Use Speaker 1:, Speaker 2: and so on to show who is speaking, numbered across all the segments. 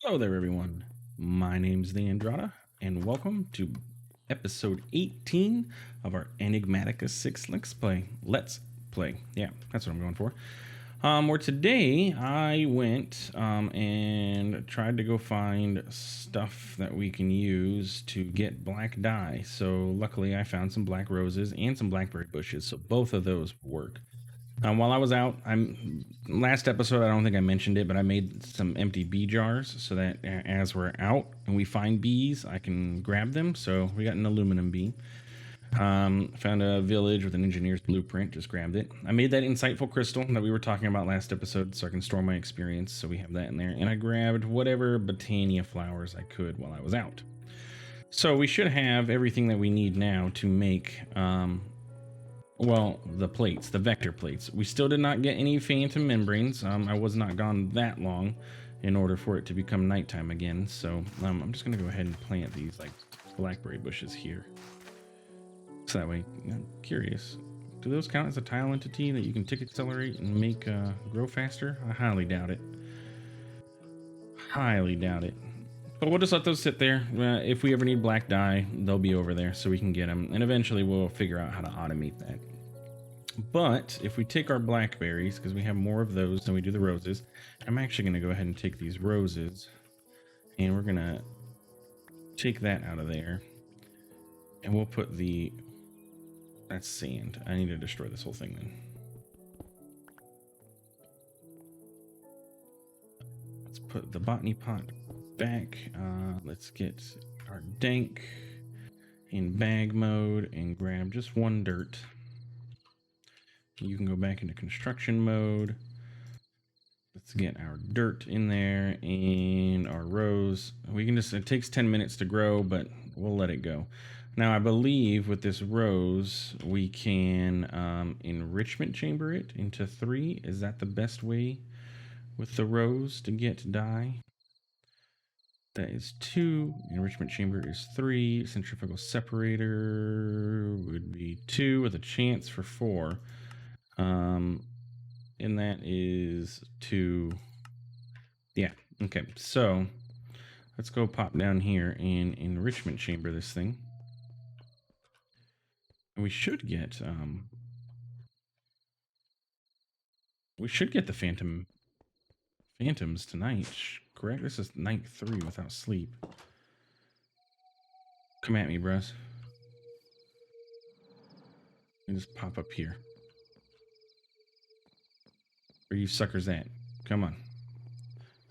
Speaker 1: Hello there, everyone. My name's TheAndrata, and welcome to episode 18 of our Enigmatica 6 Let's Play. Yeah, that's what I'm going for. Where today I went and tried to go find stuff that we can use to get black dye. So luckily I found some black roses and some blackberry bushes, so both of those work. While I was out, last episode I don't think I mentioned it, but I made some empty bee jars so that as we're out and we find bees, I can grab them. So we got an aluminum bee. Found a village with an engineer's blueprint. Just grabbed it. I made that insightful crystal that we were talking about last episode, so I can store my experience. So we have that in there, and I grabbed whatever botania flowers I could while I was out. So we should have everything that we need now to make. Well, the plates, the vector plates. We still did not get any phantom membranes. I was not gone that long in order for it to become nighttime again. So I'm just going to go ahead and plant these like blackberry bushes here. So that way, I'm curious. Do those count as a tile entity that you can tick accelerate and make grow faster? I highly doubt it. Highly doubt it. But we'll just let those sit there. If we ever need black dye, they'll be over there so we can get them. And eventually we'll figure out how to automate that. But if we take our blackberries, because we have more of those than we do the roses, I'm actually going to go ahead and take these roses. And we're going to take that out of there. And we'll put the... That's sand. I need to destroy this whole thing then. Let's put the botany pot back. Let's get our dank in bag mode and grab just one dirt. You can go back into construction mode. Let's get our dirt in there and our rose. We can just, it takes 10 minutes to grow, but we'll let it go. Now I believe with this rose, we can enrichment chamber it into 3. Is that the best way with the rose to get dye? That is 2. Enrichment chamber is 3. Centrifugal separator would be 2 with a chance for 4. And that is 2. Yeah, okay. So let's go pop down here and enrichment chamber this thing. And we should get the phantoms tonight, correct? This is night 3 without sleep. Come at me, bros. And just pop up here. Where you suckers at? Come on.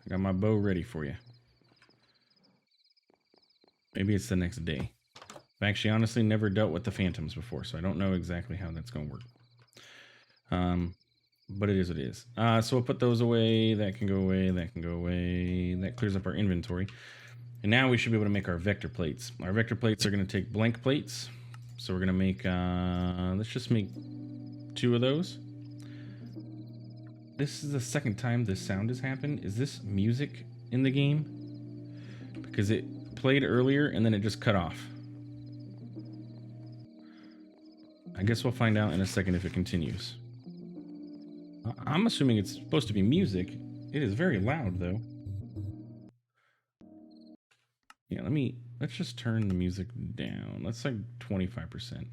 Speaker 1: I got my bow ready for you. Maybe it's the next day. I've actually honestly never dealt with the phantoms before, so I don't know exactly how that's going to work. But it is what it is. So we'll put those away. That can go away. That can go away. That clears up our inventory. And now we should be able to make our vector plates. Our vector plates are going to take blank plates. So we're going to make, let's just make 2 of those. This is the second time this sound has happened. Is this music in the game? Because it played earlier and then it just cut off. I guess we'll find out in a second if it continues. I'm assuming it's supposed to be music. It is very loud though. Yeah, let's just turn the music down. Let's like 25%.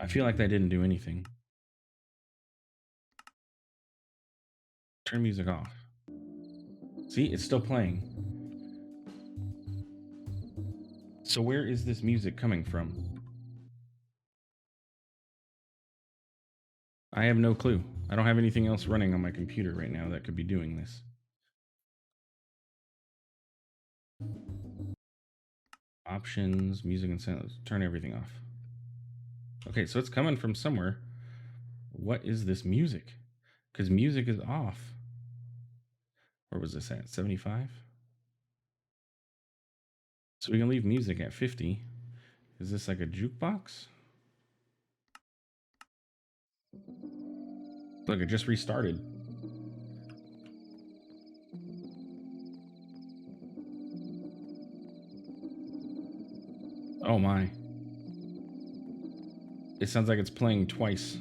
Speaker 1: I feel like that didn't do anything. Turn music off. See, it's still playing. So where is this music coming from? I have no clue. I don't have anything else running on my computer right now that could be doing this. Options, music and sound. Turn everything off. Okay, so it's coming from somewhere. What is this music? Because music is off. Where was this at? 75? So we can leave music at 50. Is this like a jukebox? Look, it just restarted. Oh my. It sounds like it's playing twice.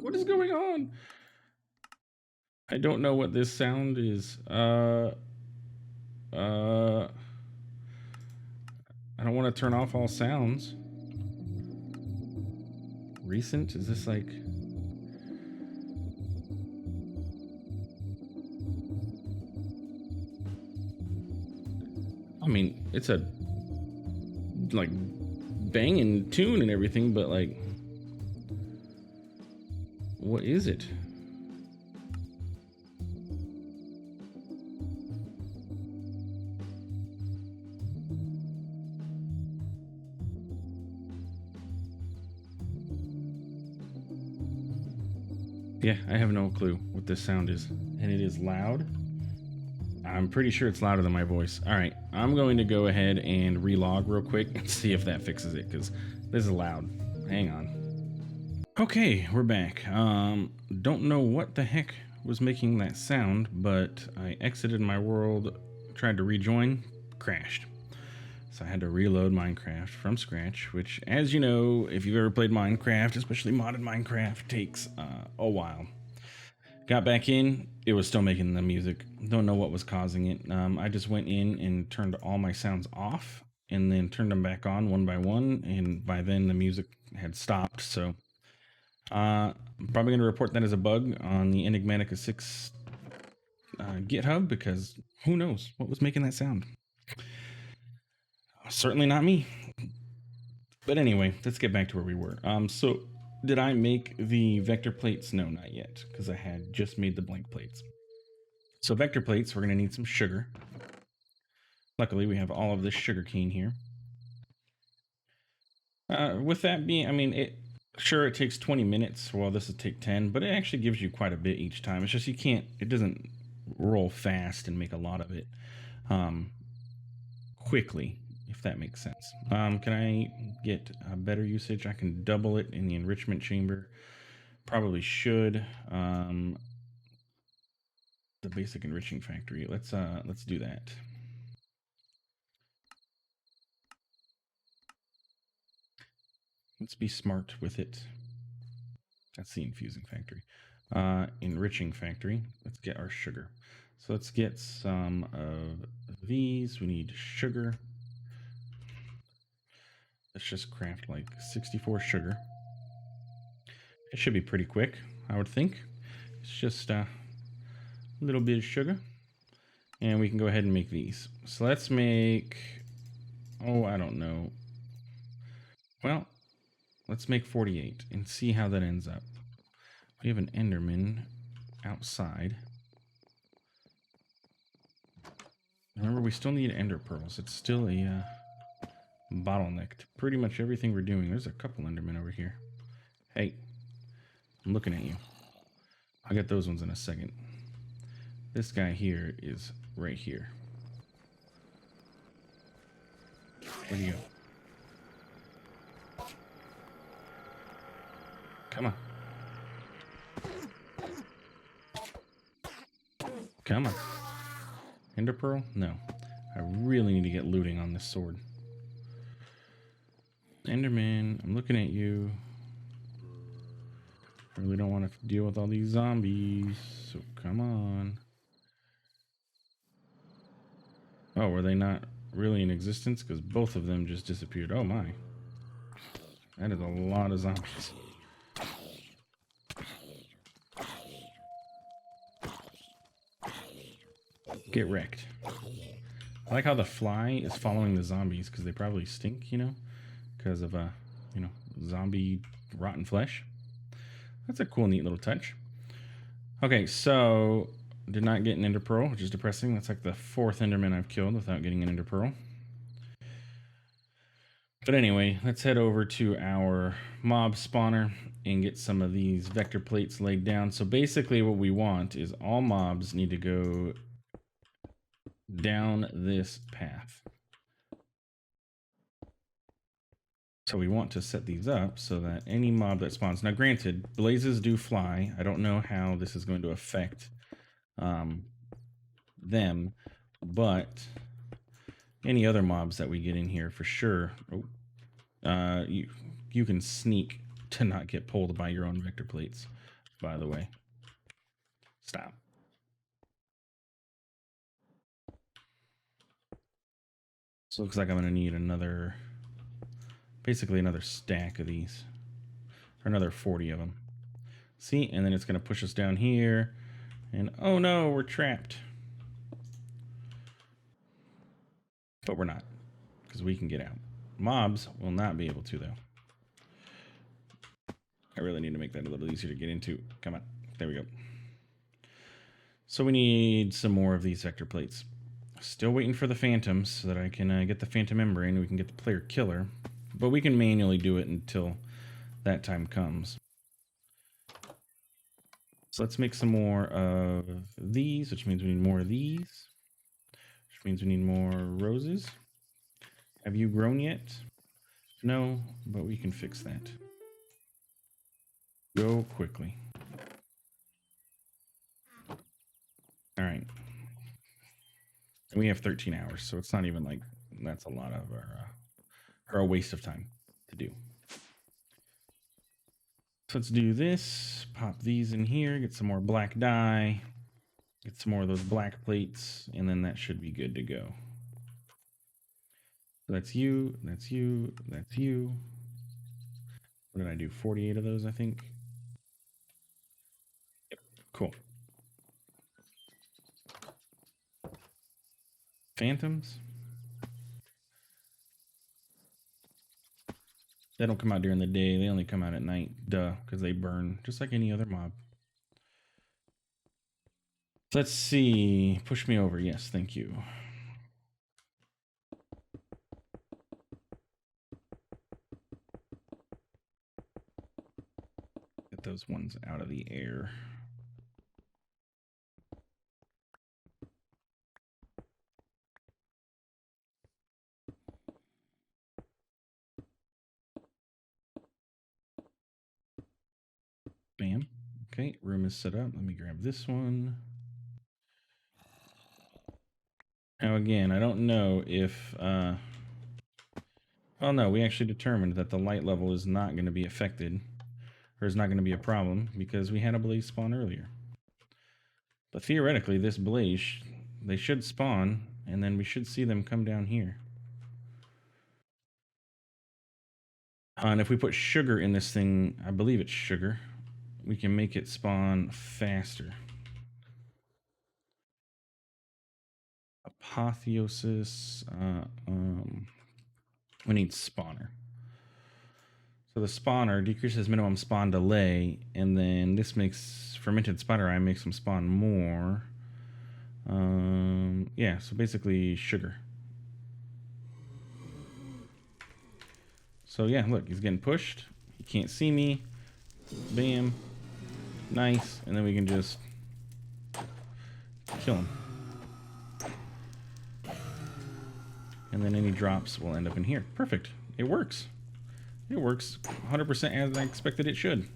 Speaker 1: What is going on? I don't know what this sound is. I don't want to turn off all sounds. Recent? Is this like... I mean, it's a like banging tune and everything, but like, what is it? Yeah, I have no clue what this sound is. And it is loud. I'm pretty sure it's louder than my voice. All right, I'm going to go ahead and relog real quick and see if that fixes it, because this is loud. Hang on. Okay, we're back. Don't know what the heck was making that sound, but I exited my world, tried to rejoin, crashed. So I had to reload Minecraft from scratch, which, as you know, if you've ever played Minecraft, especially modded Minecraft, takes a while. Got back in, it was still making the music. Don't know what was causing it. I just went in and turned all my sounds off and then turned them back on one by one, and by then the music had stopped. So I'm probably going to report that as a bug on the Enigmatica 6 GitHub, because who knows what was making that sound. Certainly not me. But anyway, let's get back to where we were. So did I make the vector plates? No, not yet, because I had just made the blank plates. So vector plates, we're going to need some sugar. Luckily, we have all of this sugar cane here. With that being, I mean, it takes 20 minutes. Well, this will take 10, but it actually gives you quite a bit each time. It's just it doesn't roll fast and make a lot of it quickly, if that makes sense. Can I get a better usage? I can double it in the enrichment chamber. Probably should. The basic enriching factory. Let's do that. Let's be smart with it. That's the infusing factory. Enriching factory. Let's get our sugar. So let's get some of these. We need sugar. Let's just craft like 64 sugar. It should be pretty quick, I would think. It's just a little bit of sugar. And we can go ahead and make these. So let's make, I don't know. Well, let's make 48 and see how that ends up. We have an Enderman outside. Remember, we still need ender pearls. It's still a bottleneck to pretty much everything we're doing. There's a couple Endermen over here. Hey, I'm looking at you. I'll get those ones in a second. This guy here is right here. Where'd he go? Come on. Come on. Ender pearl? No. I really need to get looting on this sword. Enderman, I'm looking at you. I really don't want to deal with all these zombies, so come on. Oh, were they not really in existence? Because both of them just disappeared. Oh my. That is a lot of zombies. Get wrecked. I like how the fly is following the zombies, because they probably stink, you know, because of zombie rotten flesh. That's a cool, neat little touch. Okay, so did not get an ender pearl, which is depressing. That's like the 4th enderman I've killed without getting an ender pearl. But anyway, let's head over to our mob spawner and get some of these vector plates laid down. So basically what we want is all mobs need to go down this path. So we want to set these up so that any mob that spawns. Now granted, blazes do fly. I don't know how this is going to affect them, but any other mobs that we get in here for sure. You can sneak to not get pulled by your own vector plates. by the way. Stop. So it looks like I'm going to need another, basically another stack of these, or another 40 of them. See, and then it's going to push us down here, and oh no, we're trapped. But we're not, because we can get out. Mobs will not be able to, though. I really need to make that a little easier to get into. Come on. There we go. So we need some more of these vector plates. Still waiting for the phantoms so that I can get the phantom membrane and we can get the player killer. But we can manually do it until that time comes. So let's make some more of these, which means we need more of these. Which means we need more roses. Have you grown yet? No, but we can fix that. Go quickly. All right. And we have 13 hours, so it's not even like that's a lot of our waste of time to do. So let's do this. Pop these in here. Get some more black dye. Get some more of those black plates, and then that should be good to go. So that's you. That's you. That's you. What did I do? 48 of those, I think. Yep. Cool. Phantoms. They don't come out during the day. They only come out at night. Duh, because they burn just like any other mob. Let's see. Push me over. Yes, thank you. Get those ones out of the air. Bam. Okay, room is set up. Let me grab this one. Now again, I don't know if oh no, we actually determined that the light level is not going to be affected, or is not going to be a problem, because we had a blaze spawn earlier. But theoretically, this blaze, they should spawn, and then we should see them come down here. And if we put sugar in this thing, I believe it's sugar, we can make it spawn faster. Apotheosis. We need spawner. So the spawner decreases minimum spawn delay, and then this makes fermented spider eye makes them spawn more. Yeah, so basically sugar. So yeah, look, he's getting pushed. He can't see me. Bam. Nice. And then we can just kill him. And then any drops will end up in here. Perfect. It works. It works 100% as I expected it should.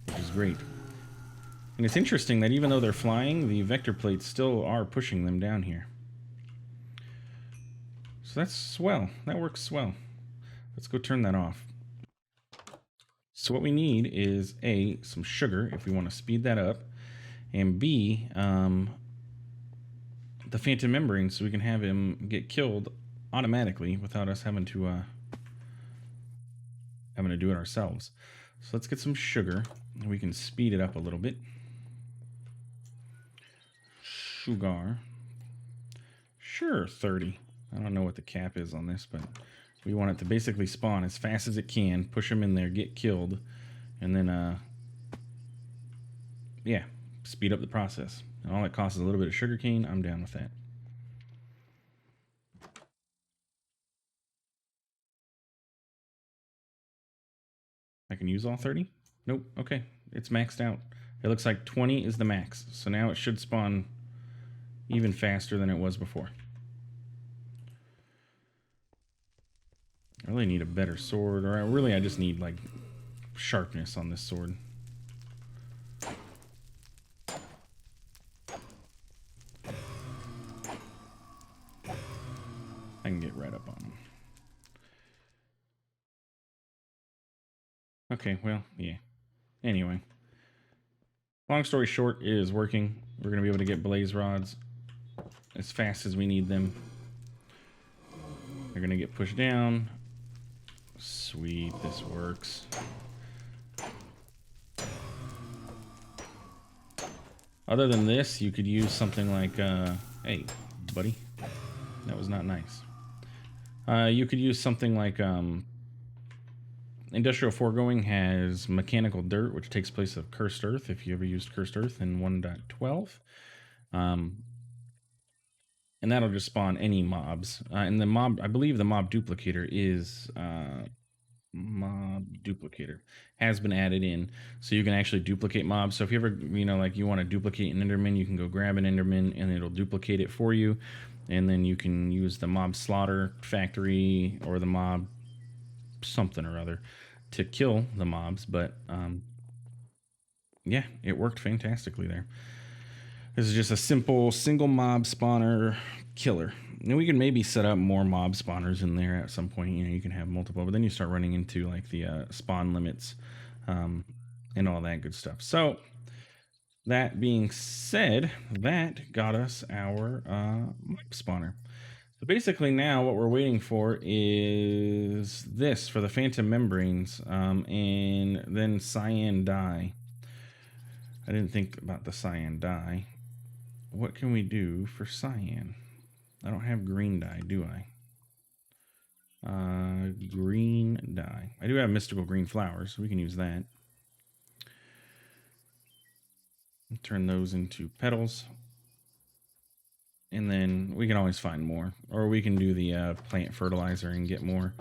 Speaker 1: Which is great. And it's interesting that even though they're flying, the vector plates still are pushing them down here. So that's swell. That works swell. Let's go turn that off. So what we need is A, some sugar if we want to speed that up, and B, the phantom membrane so we can have him get killed automatically without us having to do it ourselves. So let's get some sugar and we can speed it up a little bit. Sugar. Sure, 30. I don't know what the cap is on this, but we want it to basically spawn as fast as it can, push them in there, get killed, and then yeah, speed up the process. And all it costs is a little bit of sugar cane. I'm down with that. I can use all 30? Nope. Okay. It's maxed out. It looks like 20 is the max. So now it should spawn even faster than it was before. I really need a better sword, or really I just need like sharpness on this sword. I can get right up on him. Okay, well, yeah. Anyway, long story short, it is working. We're going to be able to get blaze rods as fast as we need them. They're going to get pushed down. Sweet, this works. Other than this, you could use something like, hey, buddy, that was not nice. You could use something like, Industrial Foregoing has Mechanical Dirt, which takes place of Cursed Earth, if you ever used Cursed Earth in 1.12. And that'll just spawn any mobs. And the mob, I believe the mob duplicator is, mob duplicator has been added in, so you can actually duplicate mobs. So if you ever, you know, like you want to duplicate an Enderman, you can go grab an Enderman and it'll duplicate it for you, and then you can use the mob slaughter factory or the mob something or other to kill the mobs. But yeah, it worked fantastically there. This is just a simple single mob spawner killer. And we can maybe set up more mob spawners in there at some point. You know, you can have multiple, but then you start running into like the spawn limits and all that good stuff. So that being said, that got us our mob spawner. So basically now what we're waiting for is this for the phantom membranes and then cyan dye. I didn't think about the cyan dye. What can we do for cyan? I don't have green dye, do I? Green dye. I do have mystical green flowers, so we can use that. Turn those into petals. And then we can always find more. Or we can do the plant fertilizer and get more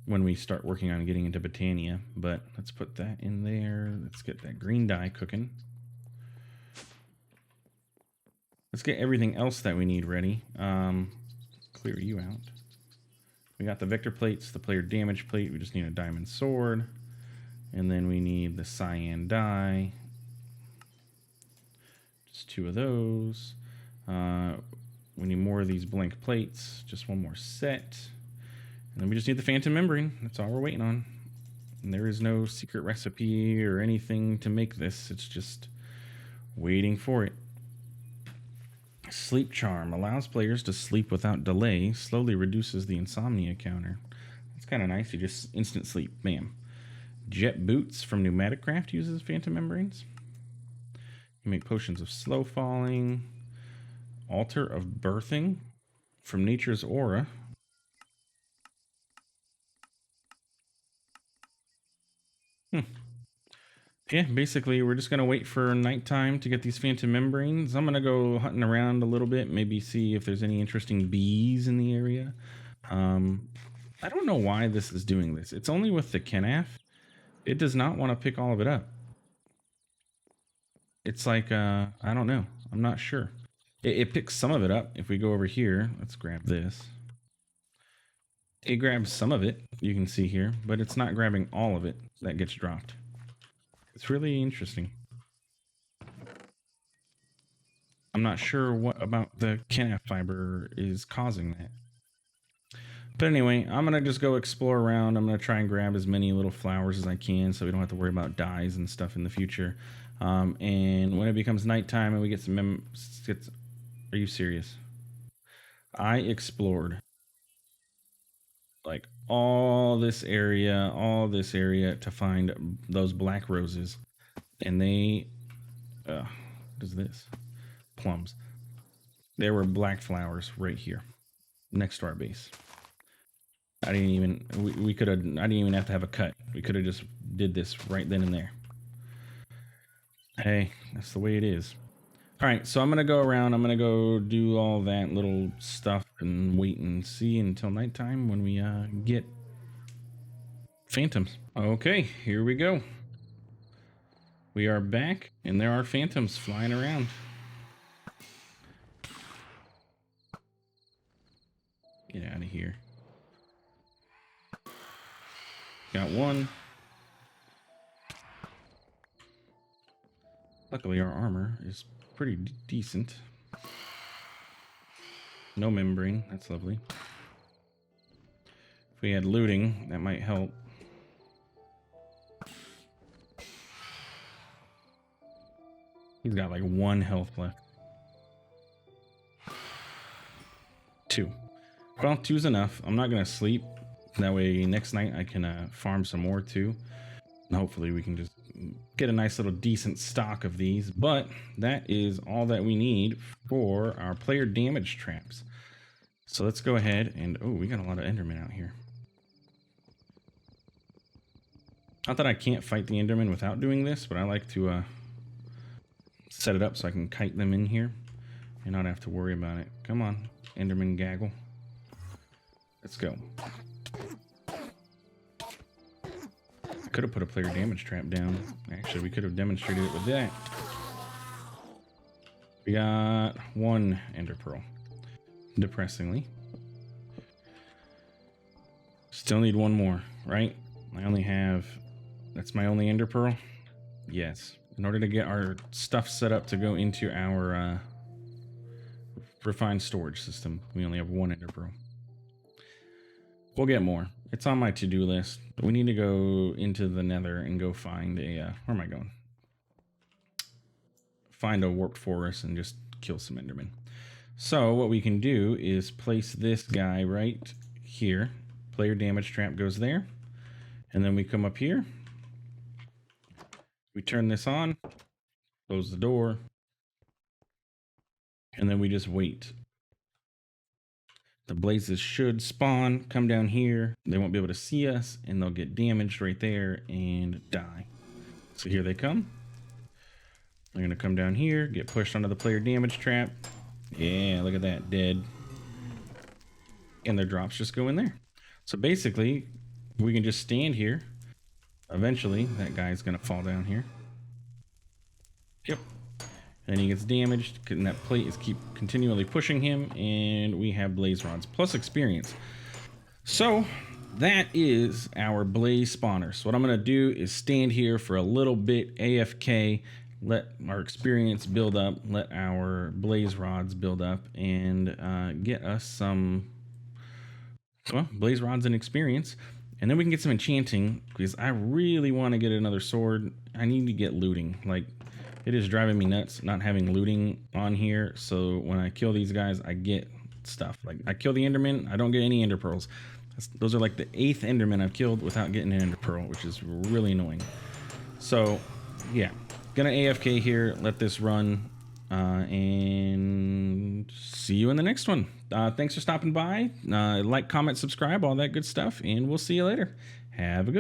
Speaker 1: when we start working on getting into Botania. But let's put that in there. Let's get that green dye cooking. Let's get everything else that we need ready. Clear you out. We got the vector plates, the player damage plate. We just need a diamond sword. And then we need the cyan dye. Just 2 of those. We need more of these blank plates. Just 1 more set. And then we just need the phantom membrane. That's all we're waiting on. And there is no secret recipe or anything to make this. It's just waiting for it. Sleep charm allows players to sleep without delay, slowly reduces the insomnia counter. That's kind of nice. You just instant sleep. Bam. Jet boots from Enigmatica uses phantom membranes. You make potions of slow falling. Altar of birthing from nature's aura. Yeah, basically we're just going to wait for nighttime to get these phantom membranes. I'm going to go hunting around a little bit, maybe see if there's any interesting bees in the area. I don't know why this is doing this. It's only with the Kenaf. It does not want to pick all of it up. It's like, I don't know. I'm not sure. It picks some of it up. If we go over here, let's grab this. It grabs some of it, you can see here, but it's not grabbing all of it that gets dropped. It's really interesting. I'm not sure what about the Kenaf fiber is causing that. But anyway, I'm going to just go explore around. I'm going to try and grab as many little flowers as I can so we don't have to worry about dyes and stuff in the future. And when it becomes nighttime and we get some are you serious? I explored like all this area to find those black roses. And they, what is this? Plums. There were black flowers right here next to our base. I didn't even, we could have, I didn't even have to have a cut. We could have just did this right then and there. Hey, that's the way it is. All right, so I'm going to go around. I'm going to go do all that little stuff and wait and see until nighttime when we get phantoms. Okay, here we go. We are back, and there are phantoms flying around. Get out of here. Got one. Luckily, our armor is pretty decent. No membrane. That's lovely. If we had looting, that might help. He's got like 1 health left. 2. Well, 2's enough. I'm not gonna sleep. That way next night I can farm some more too. And hopefully we can just get a nice little decent stock of these. But that is all that we need for our player damage traps. So let's go ahead and, oh, we got a lot of Endermen out here. Not that I can't fight the Endermen without doing this, but I like to set it up so I can kite them in here and not have to worry about it. Come on, Enderman gaggle. Let's go. I could have put a player damage trap down. Actually, we could have demonstrated it with that. We got 1 Ender Pearl. Depressingly. Still need 1 more, right? I only have... That's my only Ender Pearl? Yes. In order to get our stuff set up to go into our refined storage system, we only have 1 Ender Pearl. We'll get more. It's on my to-do list. But we need to go into the Nether and go find a... where am I going? Find a warped forest and just kill some Endermen. So what we can do is place this guy right here. Player damage trap goes there. And then we come up here. We turn this on. Close the door. And then we just wait. The blazes should spawn, come down here. They won't be able to see us, and they'll get damaged right there and die. So here they come. They're going to come down here, get pushed onto the player damage trap. Yeah, look at that, dead. And their drops just go in there. So basically, we can just stand here. Eventually, that guy's going to fall down here. Yep. And he gets damaged, and that plate is continually pushing him, and we have blaze rods plus experience. So that is our blaze spawner. So what I'm going to do is stand here for a little bit AFK, let our experience build up, let our blaze rods build up, and get us some, well, blaze rods and experience. And then we can get some enchanting, because I really want to get another sword. I need to get looting. Like, it is driving me nuts not having looting on here. So when I kill these guys, I get stuff. Like, I kill the Enderman, I don't get any Ender Pearls. Those are like the 8th Enderman I've killed without getting an Ender Pearl, which is really annoying. So, yeah. Gonna AFK here, let this run, and see you in the next one. Thanks for stopping by. Like, comment, subscribe, all that good stuff, and we'll see you later. Have a good one.